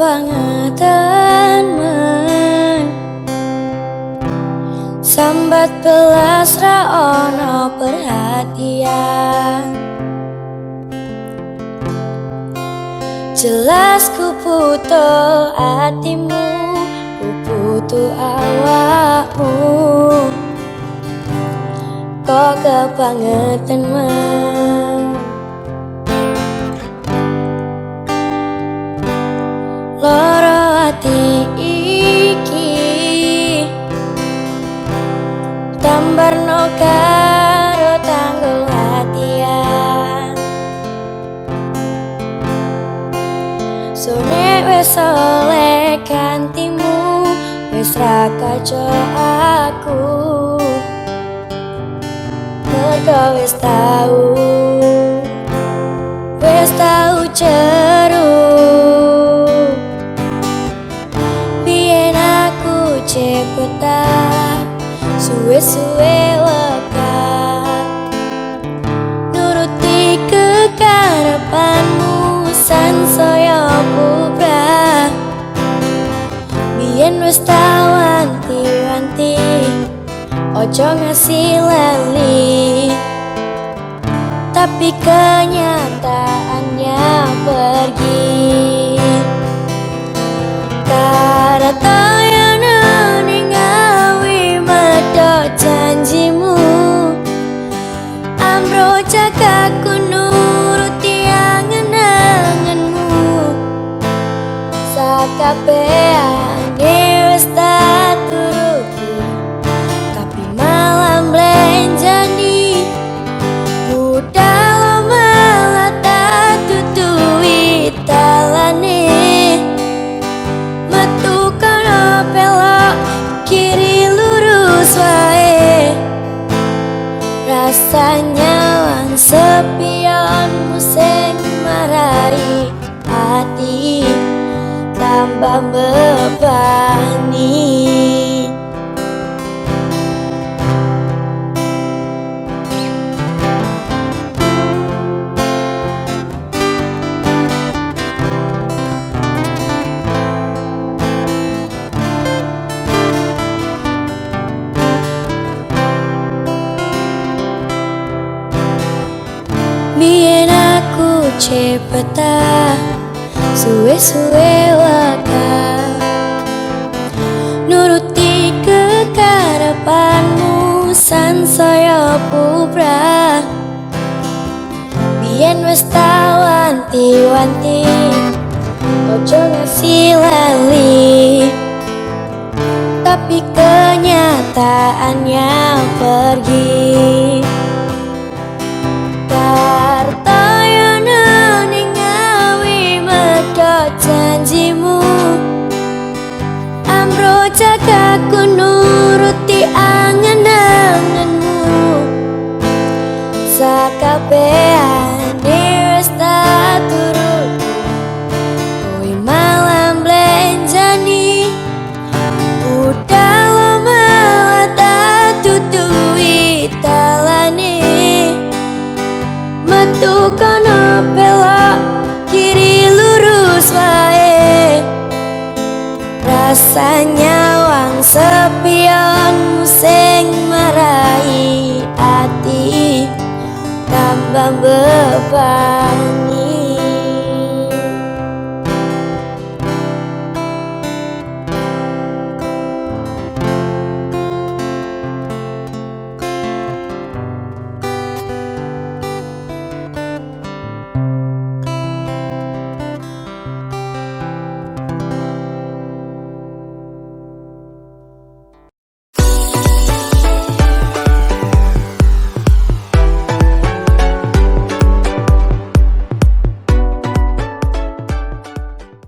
kebangetan men sambat belas ra ono perhatian. Jelas ku butuh hatimu, ku butuh awakmu. Kok kebangetan men loro ati iki tambarno karo tanggul hatian. Sone wis oleh gantimu, wis ra kaco aku. Mergo wis tau jeru biyen aku cepetan suwe-suwe lekat nuruti kekarepanmu sansaya bubrah. Biyen wis tau wanti-wanti ojo ngasih lali, tapi kenyataannya pergi. Karata yang ningawi medhot janjimu, amro jagaku nuruti angen-angenmu. Sakabehane wis tak turuti, tapi malam blenjani budal malah tak tutui talane. Metu kono belok kiri lurus wae, rasanya wang sepionmu sing marai hati tambah bebani. Biyen aku cepetan suwe-suwe lekat nuruti kekarepanmu sansaya bubrah. Biyen wis tau wanti-wanti ojo ngasih lali, tapi kenyataannya pergi. Janjimu amro jagaku nuruti angen-angenmu. Sakabehane wis tak turuti, kowe malam blenjani budal malah tak tutui talane. Metu kono belok kiri lurus wae, rasanya wang sepionmu sing marai hati tambah beban.